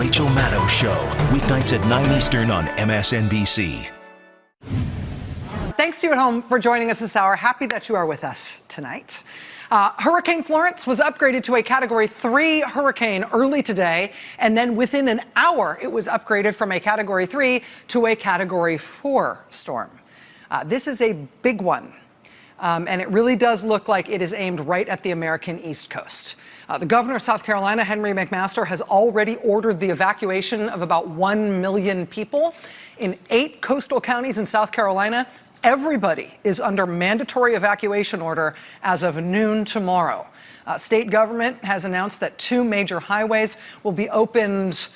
Rachel Maddow Show, weeknights at 9 Eastern on MSNBC. Thanks to you at home for joining us this hour. Happy that you are with us tonight. Hurricane Florence was upgraded to a Category 3 hurricane early today, and then within an hour, it was upgraded from a Category 3 to a Category 4 storm. This is a big one, and it really does look like it is aimed right at the American East Coast. The governor of South Carolina, Henry McMaster, has already ordered the evacuation of about 1 million people. In 8 coastal counties in South Carolina, everybody is under mandatory evacuation order as of noon tomorrow. State government has announced that 2 major highways will be opened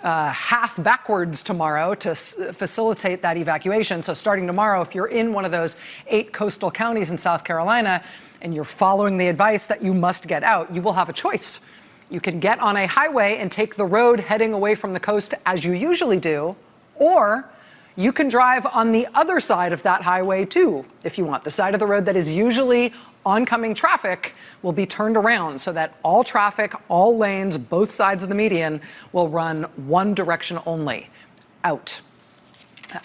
half backwards tomorrow to facilitate that evacuation. So starting tomorrow, if you're in one of those 8 coastal counties in South Carolina and you're following the advice that you must get out, you will have a choice. You can get on a highway and take the road heading away from the coast as you usually do, or you can drive on the other side of that highway too, if you want. The side of the road that is usually oncoming traffic will be turned around so that all traffic, all lanes, both sides of the median will run one direction only, out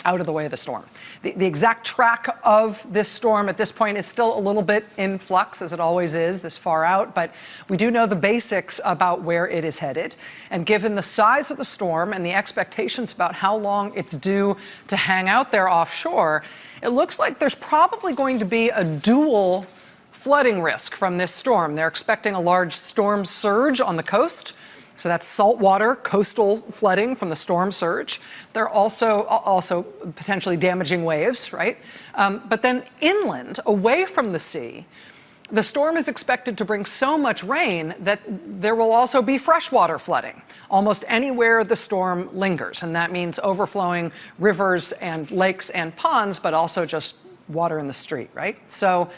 of the way of the storm. The exact track of this storm at this point is still a little bit in flux, as it always is this far out, but we do know the basics about where it is headed. And given the size of the storm and the expectations about how long it's due to hang out there offshore, it looks like there's probably going to be a dual flooding risk from this storm. They're expecting a large storm surge on the coast. So that's saltwater coastal flooding from the storm surge. They're also potentially damaging waves, right? But then inland, away from the sea, the storm is expected to bring so much rain that there will also be freshwater flooding almost anywhere the storm lingers. And that means overflowing rivers and lakes and ponds, but also just water in the street, right? So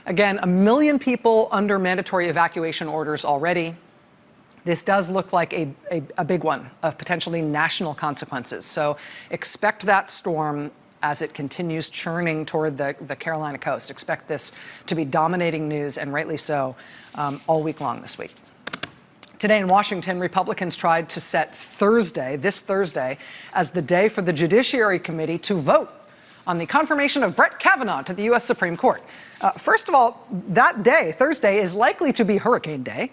again, 1 million people under mandatory evacuation orders already. This does look like a big one of potentially national consequences. So expect that storm as it continues churning toward the Carolina coast. Expect this to be dominating news, and rightly so, all week long this week. Today in Washington, Republicans tried to set this Thursday, as the day for the Judiciary Committee to vote on the confirmation of Brett Kavanaugh to the U.S. Supreme Court. First of all, that day, Thursday, is likely to be Hurricane Day.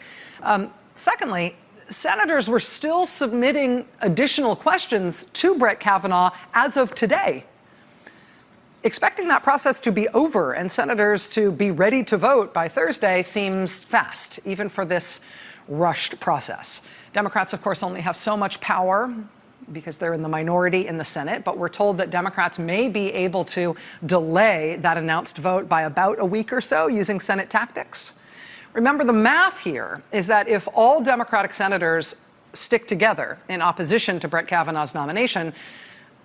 Secondly, senators were still submitting additional questions to Brett Kavanaugh as of today. Expecting that process to be over and senators to be ready to vote by Thursday seems fast, even for this rushed process. Democrats, of course, only have so much power because they're in the minority in the Senate, but we're told that Democrats may be able to delay that announced vote by about a week or so using Senate tactics. Remember, the math here is that if all Democratic senators stick together in opposition to Brett Kavanaugh's nomination,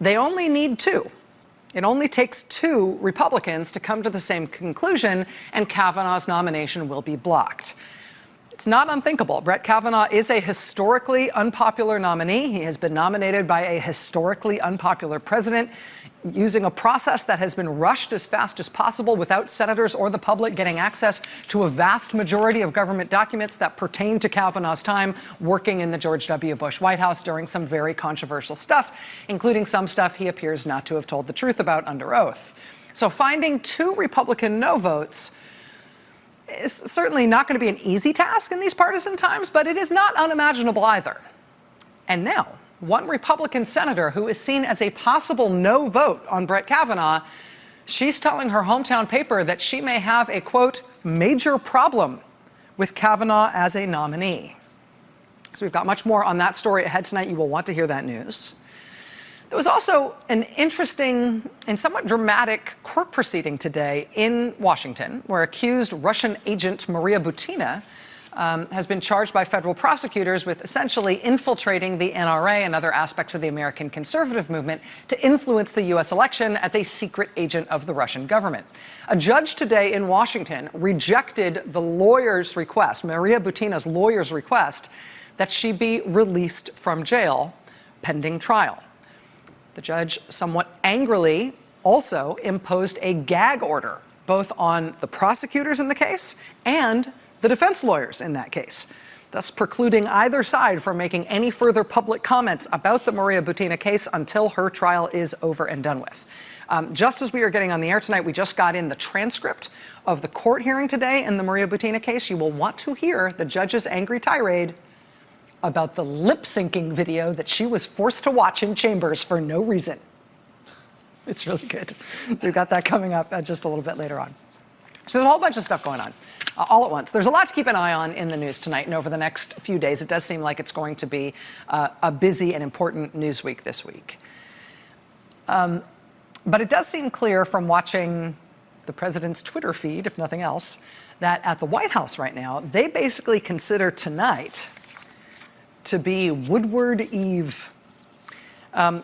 they only need 2. It only takes 2 Republicans to come to the same conclusion, and Kavanaugh's nomination will be blocked. It's not unthinkable. Brett Kavanaugh is a historically unpopular nominee. He has been nominated by a historically unpopular president, using a process that has been rushed as fast as possible without senators or the public getting access to a vast majority of government documents that pertain to Kavanaugh's time working in the George W. Bush White House during some very controversial stuff, including some stuff he appears not to have told the truth about under oath. So finding 2 Republican no votes is certainly not going to be an easy task in these partisan times, but it is not unimaginable either. And now, one Republican senator who is seen as a possible no vote on Brett Kavanaugh, she's telling her hometown paper that she may have a, quote, major problem with Kavanaugh as a nominee. So we've got much more on that story ahead tonight. You will want to hear that news. There was also an interesting and somewhat dramatic court proceeding today in Washington, where accused Russian agent Maria Butina has been charged by federal prosecutors with essentially infiltrating the NRA and other aspects of the American conservative movement to influence the U.S. election as a secret agent of the Russian government. A judge today in Washington rejected the lawyer's request, Maria Butina's lawyer's request, that she be released from jail pending trial. The judge somewhat angrily also imposed a gag order, both on the prosecutors in the case and the defense lawyers in that case. thus precluding either side from making any further public comments about the Maria Butina case until her trial is over and done with. Just as we are getting on the air tonight, we just got in the transcript of the court hearing today in the Maria Butina case. You will want to hear the judge's angry tirade about the lip-syncing video that she was forced to watch in chambers for no reason. It's really good. We've got that coming up just a little bit later on. So there's a whole bunch of stuff going on all at once. There's a lot to keep an eye on in the news tonight and over the next few days. It does seem like it's going to be a busy and important news week this week. But it does seem clear from watching the president's Twitter feed, if nothing else, that at the White House right now, they basically consider tonight to be Woodward Eve.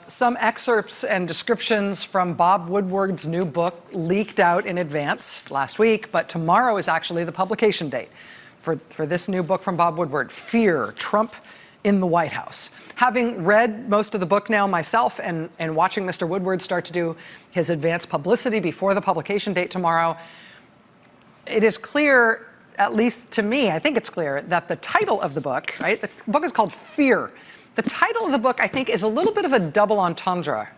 Some excerpts and descriptions from Bob Woodward's new book leaked out in advance last week, but tomorrow is actually the publication date for this new book from Bob Woodward, Fear, Trump in the White House. Having read most of the book now myself and watching Mr. Woodward start to do his advanced publicity before the publication date tomorrow, it is clear, at least to me, I think it's clear, that the title of the book, right, the book is called Fear. The title of the book, I think, is a little bit of a double entendre.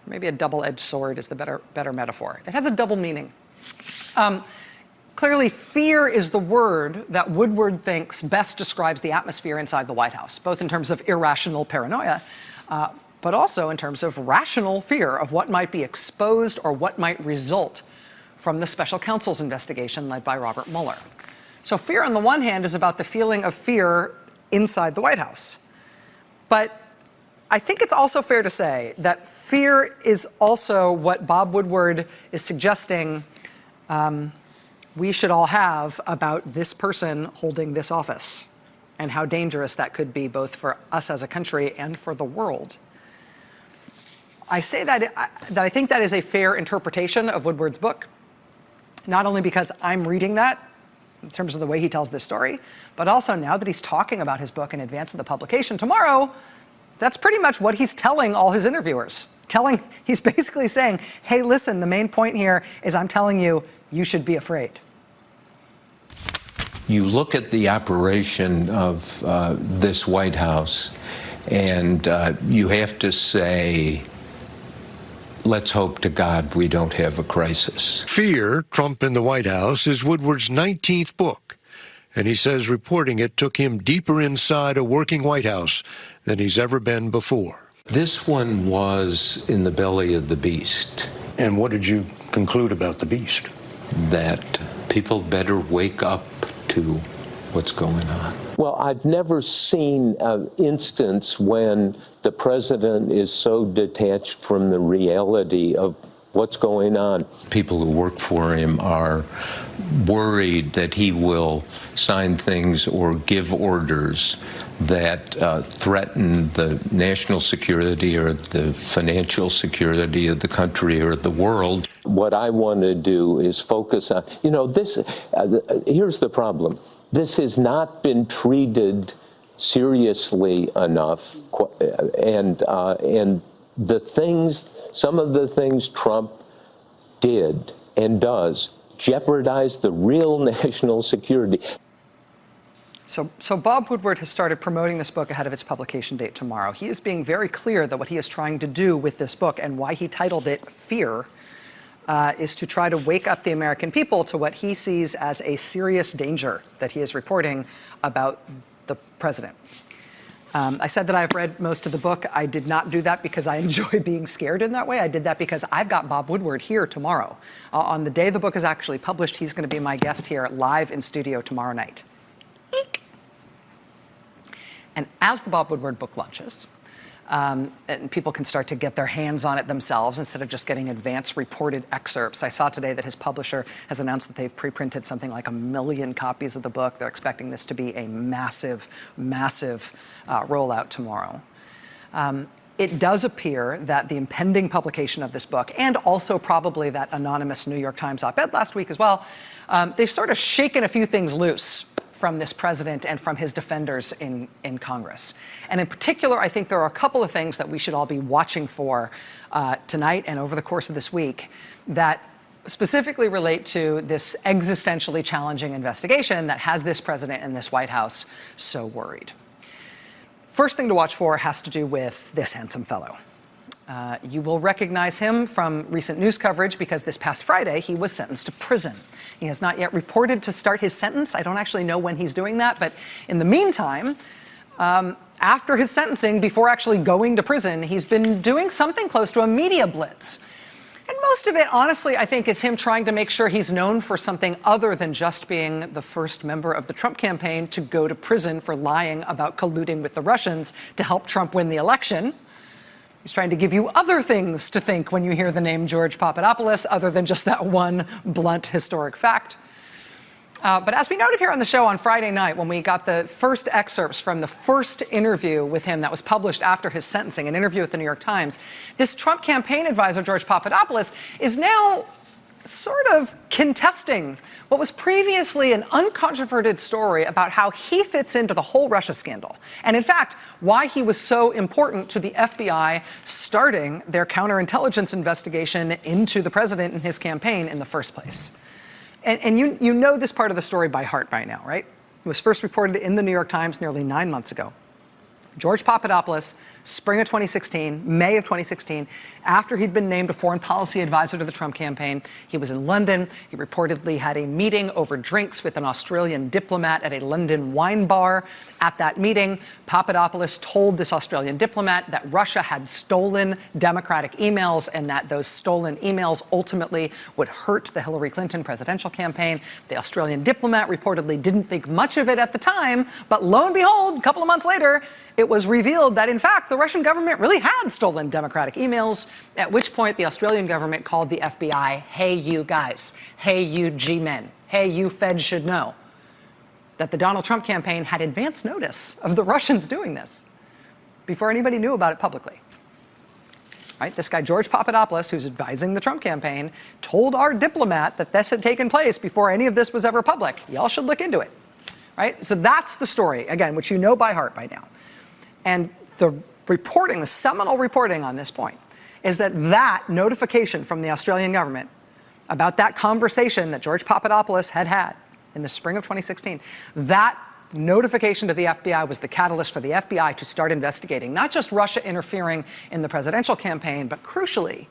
Maybe a double-edged sword is the better metaphor. It has a double meaning. Clearly, fear is the word that Woodward thinks best describes the atmosphere inside the White House, both in terms of irrational paranoia, but also in terms of rational fear of what might be exposed or what might result from the special counsel's investigation led by Robert Mueller. So fear, on the one hand, is about the feeling of fear inside the White House. But I think it's also fair to say that fear is also what Bob Woodward is suggesting we should all have about this person holding this office and how dangerous that could be both for us as a country and for the world. I say that I think that is a fair interpretation of Woodward's book, not only because I'm reading that in terms of the way he tells this story, but also now that he's talking about his book in advance of the publication tomorrow, that's pretty much what he's telling all his interviewers. He's basically saying, hey, listen, the main point here is I'm telling you, you should be afraid. You look at the operation of this White House, and you have to say, let's hope to God we don't have a crisis. Fear, Trump in the White House, is Woodward's 19th book, and he says reporting it took him deeper inside a working White House than he's ever been before. This one was in the belly of the beast. And what did you conclude about the beast? That people better wake up to what's going on. Well, I've never seen an instance when the president is so detached from the reality of what's going on. People who work for him are worried that he will sign things or give orders that threaten the national security or the financial security of the country or the world. What I want to do is focus on, here's the problem. This has not been treated seriously enough, and some of the things Trump did and does jeopardize the real national security. So Bob Woodward has started promoting this book ahead of its publication date tomorrow. He is being very clear that what he is trying to do with this book and why he titled it Fear is to try to wake up the American people to what he sees as a serious danger that he is reporting about the president. I said that I've read most of the book. I did not do that because I enjoy being scared in that way. I did that because I've got Bob Woodward here tomorrow. On the day the book is actually published, he's going to be my guest here live in studio tomorrow night. Eek. And as the Bob Woodward book launches, and people can start to get their hands on it themselves instead of just getting advance reported excerpts. I saw today that his publisher has announced that they've pre-printed something like 1 million copies of the book. They're expecting this to be a massive, massive rollout tomorrow. It does appear that the impending publication of this book, and also probably that anonymous New York Times op-ed last week as well, they've sort of shaken a few things loose from this president and from his defenders in Congress. And in particular, I think there are a couple of things that we should all be watching for tonight and over the course of this week that specifically relate to this existentially challenging investigation that has this president and this White House so worried. First thing to watch for has to do with this handsome fellow. You will recognize him from recent news coverage because this past Friday he was sentenced to prison. He has not yet reported to start his sentence. I don't actually know when he's doing that, but in the meantime, after his sentencing, before actually going to prison, he's been doing something close to a media blitz. And most of it, honestly, I think, is him trying to make sure he's known for something other than just being the first member of the Trump campaign to go to prison for lying about colluding with the Russians to help Trump win the election. He's trying to give you other things to think when you hear the name George Papadopoulos, other than just that one blunt historic fact. But as we noted here on the show on Friday night, when we got the first excerpts from the first interview with him that was published after his sentencing, an interview with the New York Times, this Trump campaign advisor, George Papadopoulos, is now sort of contesting what was previously an uncontroverted story about how he fits into the whole Russia scandal. And in fact, why he was so important to the FBI starting their counterintelligence investigation into the president and his campaign in the first place. And you know this part of the story by heart by now, right? It was first reported in the New York Times nearly 9 months ago. George Papadopoulos, spring of 2016, May of 2016, after he'd been named a foreign policy advisor to the Trump campaign, he was in London. He reportedly had a meeting over drinks with an Australian diplomat at a London wine bar. At that meeting, Papadopoulos told this Australian diplomat that Russia had stolen Democratic emails and that those stolen emails ultimately would hurt the Hillary Clinton presidential campaign. The Australian diplomat reportedly didn't think much of it at the time, but lo and behold, a couple of months later, it was revealed that, in fact, the Russian government really had stolen Democratic emails, at which point the Australian government called the FBI, hey, you guys, hey, you G-men, hey, you feds should know that the Donald Trump campaign had advance notice of the Russians doing this before anybody knew about it publicly. Right? This guy, George Papadopoulos, who's advising the Trump campaign, told our diplomat that this had taken place before any of this was ever public. Y'all should look into it. Right? So that's the story, again, which you know by heart by now. And the reporting, the seminal reporting on this point, is that that notification from the Australian government about that conversation that George Papadopoulos had had in the spring of 2016, that notification to the FBI was the catalyst for the FBI to start investigating not just Russia interfering in the presidential campaign, but crucially,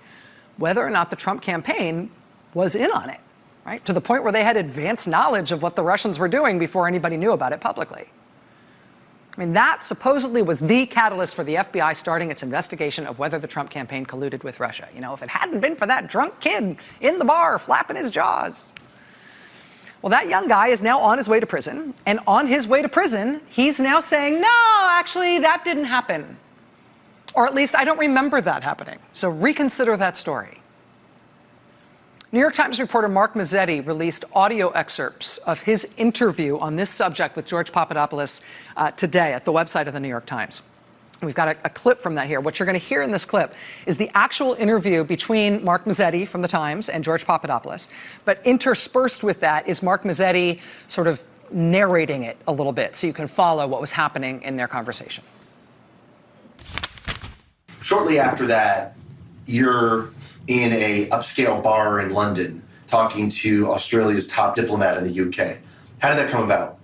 whether or not the Trump campaign was in on it, right? To the point where they had advanced knowledge of what the Russians were doing before anybody knew about it publicly. I mean, that supposedly was the catalyst for the FBI starting its investigation of whether the Trump campaign colluded with Russia. You know, if it hadn't been for that drunk kid in the bar flapping his jaws. Well, that young guy is now on his way to prison. And on his way to prison, he's now saying, no, actually, that didn't happen. Or at least I don't remember that happening. So reconsider that story. New York Times reporter Mark Mazzetti released audio excerpts of his interview on this subject with George Papadopoulos today at the website of the New York Times. We've got a clip from that here. What you're going to hear in this clip is the actual interview between Mark Mazzetti from the Times and George Papadopoulos. But interspersed with that is Mark Mazzetti sort of narrating it a little bit so you can follow what was happening in their conversation. Shortly after that, you're in a upscale bar in London talking to Australia's top diplomat in the UK. How did that come about?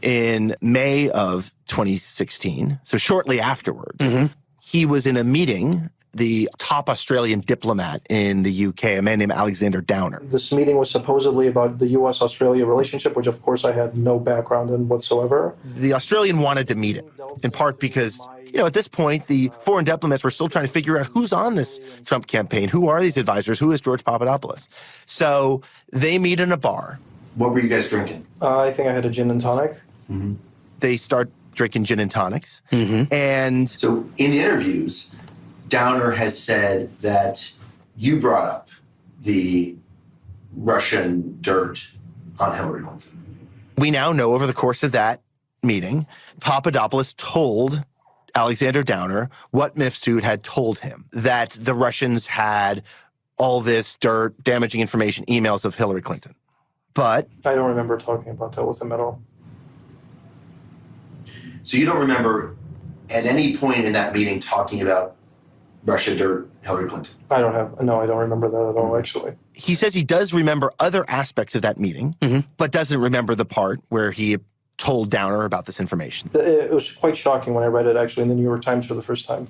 In May of 2016, so shortly afterwards, he was in a meeting, the top Australian diplomat in the UK, a man named Alexander Downer. This meeting was supposedly about the U.S.-Australia relationship, which of course I had no background in whatsoever. The Australian wanted to meet him, in part because, you know, at this point, the foreign diplomats were still trying to figure out who's on this Trump campaign, who are these advisors, who is George Papadopoulos. So they meet in a bar. What were you guys drinking? I think I had a gin and tonic. They start drinking gin and tonics. And so in the interviews, Downer has said that you brought up the Russian dirt on Hillary Clinton. We now know over the course of that meeting, Papadopoulos told Alexander Downer what Mifsud had told him, that the Russians had all this dirt, damaging information, emails of Hillary Clinton. But I don't remember talking about that with him at all. So you don't remember at any point in that meeting talking about Russia dirt Hillary Clinton? I don't remember that at all, actually. He says he does remember other aspects of that meeting, but doesn't remember the part where he told Downer about this information. It was quite shocking when I read it, actually, in the New York Times for the first time.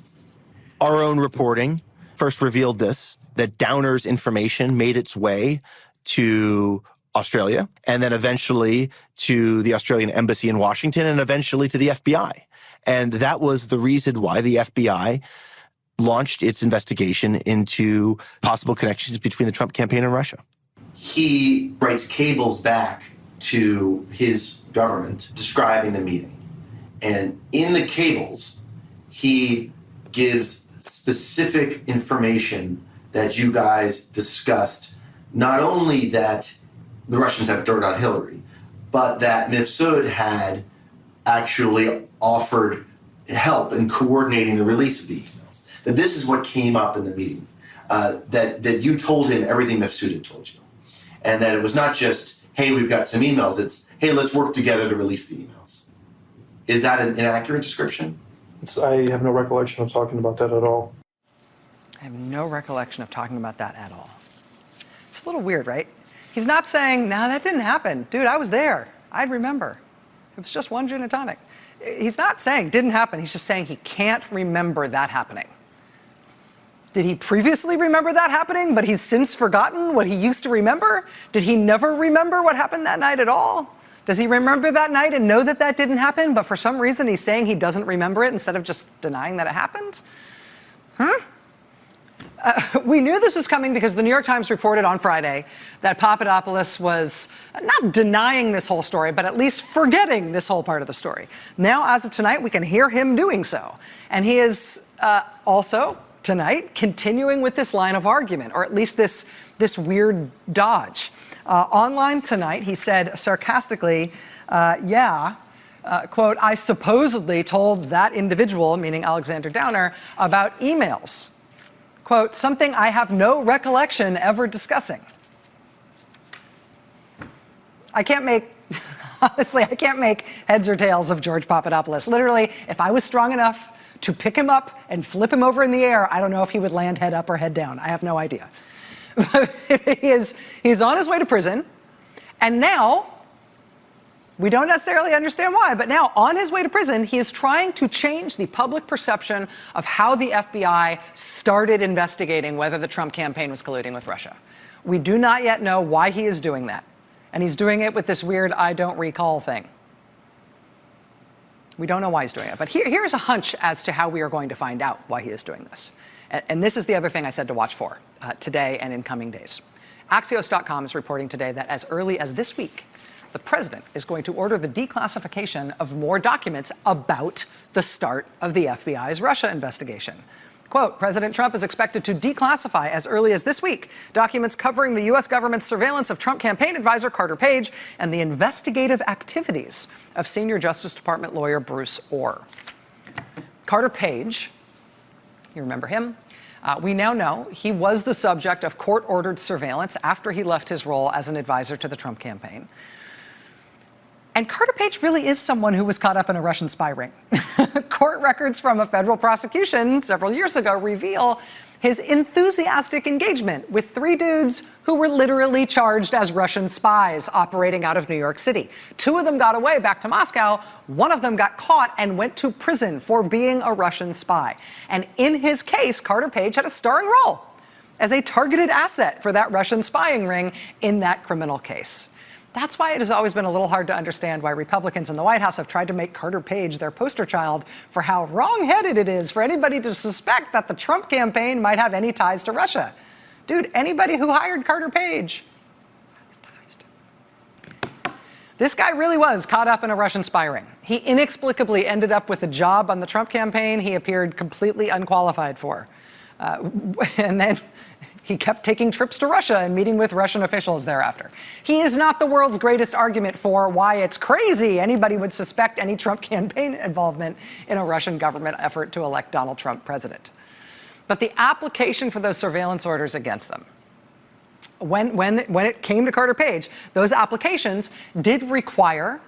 Our own reporting first revealed this, that Downer's information made its way to Australia, and then eventually to the Australian embassy in Washington, and eventually to the FBI. And that was the reason why the FBI launched its investigation into possible connections between the Trump campaign and Russia. He writes cables back to his government describing the meeting. And in the cables, he gives specific information that you guys discussed, not only that the Russians have dirt on Hillary, but that Mifsud had actually offered help in coordinating the release of the emails. That this is what came up in the meeting, that you told him everything Mifsud had told you. And that it was not just, hey, we've got some emails, it's, hey, let's work together to release the emails. Is that an inaccurate description? I have no recollection of talking about that at all. I have no recollection of talking about that at all. It's a little weird, right? He's not saying, no, that didn't happen. Dude, I was there. I'd remember. It was just one gin and tonic. He's not saying didn't happen. He's just saying he can't remember that happening. Did he previously remember that happening, but he's since forgotten what he used to remember? Did he never remember what happened that night at all? Does he remember that night and know that that didn't happen, but for some reason he's saying he doesn't remember it instead of just denying that it happened? We knew this was coming because the New York Times reported on Friday that Papadopoulos was not denying this whole story, but at least forgetting this whole part of the story. Now, as of tonight, we can hear him doing so. And he is also, tonight, continuing with this line of argument, or at least this weird dodge. Online tonight, he said sarcastically, quote, I supposedly told that individual, meaning Alexander Downer, about emails. Quote, something I have no recollection ever discussing. Honestly, I can't make heads or tails of George Papadopoulos. Literally, if I was strong enough to pick him up and flip him over in the air, I don't know if he would land head up or head down. I have no idea. He's on his way to prison, and now, we don't necessarily understand why, but now on his way to prison, he is trying to change the public perception of how the FBI started investigating whether the Trump campaign was colluding with Russia. We do not yet know why he is doing that. And he's doing it with this weird I don't recall thing. We don't know why he's doing it. But here's a hunch as to how we are going to find out why he is doing this. And this is the other thing I said to watch for today and in coming days. Axios.com is reporting today that as early as this week, the president is going to order the declassification of more documents about the start of the FBI's Russia investigation. Quote, President Trump is expected to declassify as early as this week documents covering the U.S. government's surveillance of Trump campaign advisor Carter Page and the investigative activities of senior Justice Department lawyer Bruce Orr. Carter Page, you remember him? We now know he was the subject of court-ordered surveillance after he left his role as an advisor to the Trump campaign. And Carter Page really is someone who was caught up in a Russian spy ring. Court records from a federal prosecution several years ago reveal his enthusiastic engagement with three dudes who were literally charged as Russian spies operating out of New York City. Two of them got away back to Moscow. One of them got caught and went to prison for being a Russian spy. And in his case, Carter Page had a starring role as a targeted asset for that Russian spying ring in that criminal case. That's why it has always been a little hard to understand why Republicans in the White House have tried to make Carter Page their poster child for how wrong-headed it is for anybody to suspect that the Trump campaign might have any ties to Russia. Dude, anybody who hired Carter Page has ties. This guy really was caught up in a Russian spy ring. He inexplicably ended up with a job on the Trump campaign he appeared completely unqualified for. And then he kept taking trips to Russia and meeting with Russian officials thereafter. He is not the world's greatest argument for why it's crazy anybody would suspect any Trump campaign involvement in a Russian government effort to elect Donald Trump president. But the application for those surveillance orders against them, when it came to Carter Page, those applications did require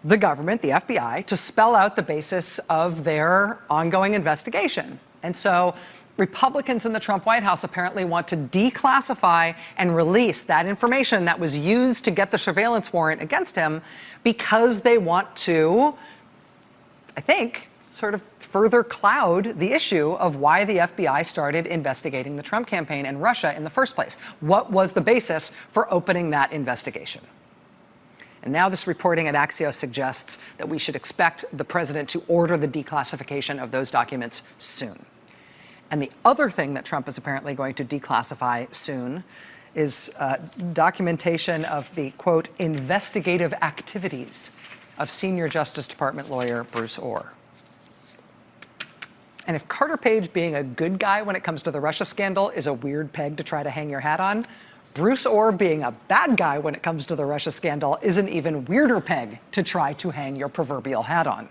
the government, the FBI, to spell out the basis of their ongoing investigation. And so Republicans in the Trump White House apparently want to declassify and release that information that was used to get the surveillance warrant against him because they want to, I think, sort of further cloud the issue of why the FBI started investigating the Trump campaign and Russia in the first place. What was the basis for opening that investigation? And now this reporting at Axios suggests that we should expect the president to order the declassification of those documents soon. And the other thing that Trump is apparently going to declassify soon is documentation of the, quote, investigative activities of senior Justice Department lawyer Bruce Ohr. And if Carter Page being a good guy when it comes to the Russia scandal is a weird peg to try to hang your hat on, Bruce Ohr being a bad guy when it comes to the Russia scandal is an even weirder peg to try to hang your proverbial hat on.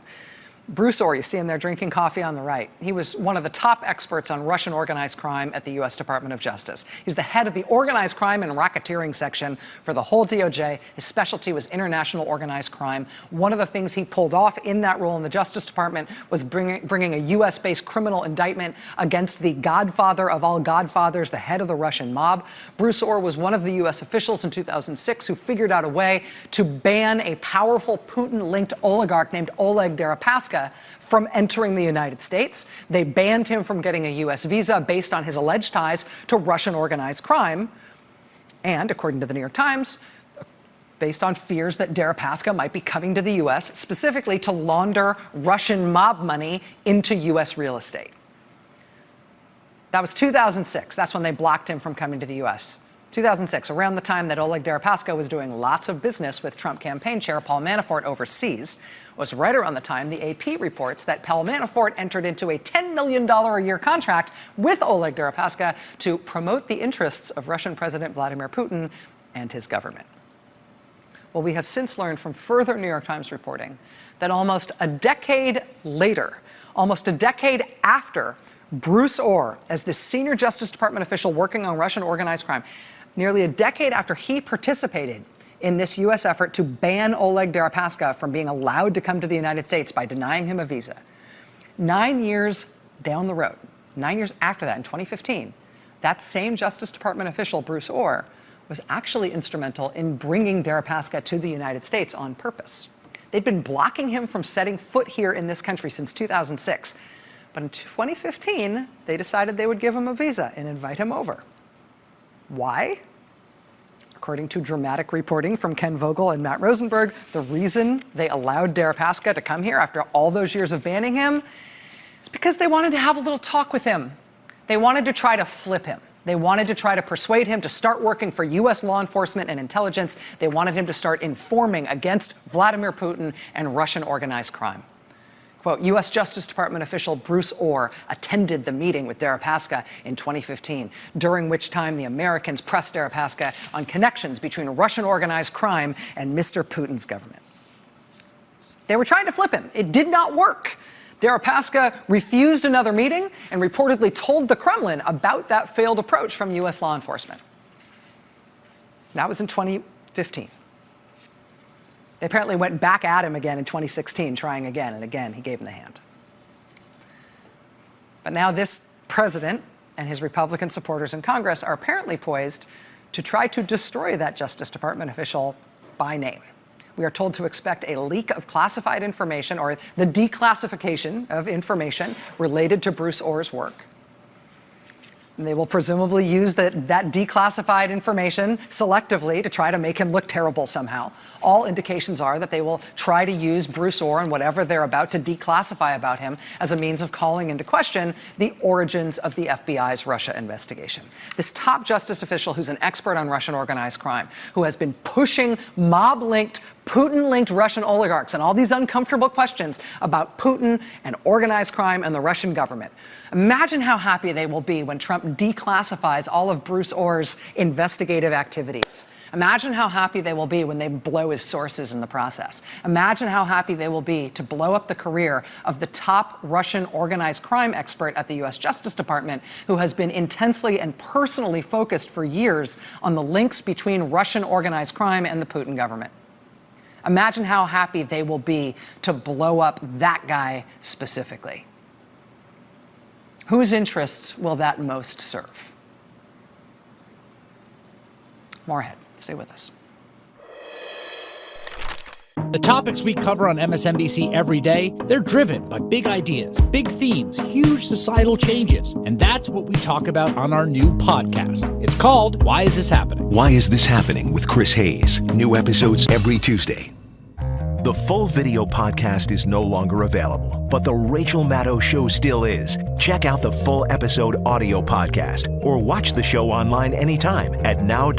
Bruce Ohr, you see him there drinking coffee on the right. He was one of the top experts on Russian organized crime at the U.S. Department of Justice. He's the head of the organized crime and racketeering section for the whole DOJ. His specialty was international organized crime. One of the things he pulled off in that role in the Justice Department was bringing a U.S.-based criminal indictment against the godfather of all godfathers, the head of the Russian mob. Bruce Ohr was one of the U.S. officials in 2006 who figured out a way to ban a powerful Putin-linked oligarch named Oleg Deripaska from entering the United States. They banned him from getting a U.S. visa based on his alleged ties to Russian organized crime. And according to the New York Times, based on fears that Deripaska might be coming to the U.S. specifically to launder Russian mob money into U.S. real estate. That was 2006. That's when they blocked him from coming to the U.S. 2006, around the time that Oleg Deripaska was doing lots of business with Trump campaign chair Paul Manafort overseas, was right around the time the AP reports that Paul Manafort entered into a $10 million a year contract with Oleg Deripaska to promote the interests of Russian President Vladimir Putin and his government. Well, we have since learned from further New York Times reporting that almost a decade later, almost a decade after Bruce Ohr, as the senior Justice Department official working on Russian organized crime, nearly a decade after he participated in this U.S. effort to ban Oleg Deripaska from being allowed to come to the United States by denying him a visa. 9 years down the road, 9 years after that, in 2015, that same Justice Department official, Bruce Ohr, was actually instrumental in bringing Deripaska to the United States on purpose. They'd been blocking him from setting foot here in this country since 2006. But in 2015, they decided they would give him a visa and invite him over. Why? According to dramatic reporting from Ken Vogel and Matt Rosenberg, the reason they allowed Deripaska to come here after all those years of banning him is because they wanted to have a little talk with him. They wanted to try to flip him. They wanted to try to persuade him to start working for U.S. law enforcement and intelligence. They wanted him to start informing against Vladimir Putin and Russian organized crime. Quote, U.S. Justice Department official Bruce Ohr attended the meeting with Deripaska in 2015, during which time the Americans pressed Deripaska on connections between Russian organized crime and Mr. Putin's government. They were trying to flip him. It did not work. Deripaska refused another meeting and reportedly told the Kremlin about that failed approach from U.S. law enforcement. That was in 2015. They apparently went back at him again in 2016, trying again, and again, he gave them the hand. But now this president and his Republican supporters in Congress are apparently poised to try to destroy that Justice Department official by name. We are told to expect a leak of classified information or the declassification of information related to Bruce Ohr's work. And they will presumably use that declassified information selectively to try to make him look terrible somehow. All indications are that they will try to use Bruce Ohr and whatever they're about to declassify about him as a means of calling into question the origins of the FBI's Russia investigation. This top justice official, who's an expert on Russian organized crime, who has been pushing mob-linked, Putin-linked Russian oligarchs and all these uncomfortable questions about Putin and organized crime and the Russian government. Imagine how happy they will be when Trump declassifies all of Bruce Ohr's investigative activities. Imagine how happy they will be when they blow his sources in the process. Imagine how happy they will be to blow up the career of the top Russian organized crime expert at the U.S. Justice Department, who has been intensely and personally focused for years on the links between Russian organized crime and the Putin government. Imagine how happy they will be to blow up that guy specifically. Whose interests will that most serve? More ahead. Stay with us. The topics we cover on MSNBC every day, they're driven by big ideas, big themes, huge societal changes. And that's what we talk about on our new podcast. It's called Why Is This Happening? Why Is This Happening with Chris Hayes. New episodes every Tuesday. The full video podcast is no longer available, but the Rachel Maddow Show still is. Check out the full episode audio podcast or watch the show online anytime at now.msnbc.com.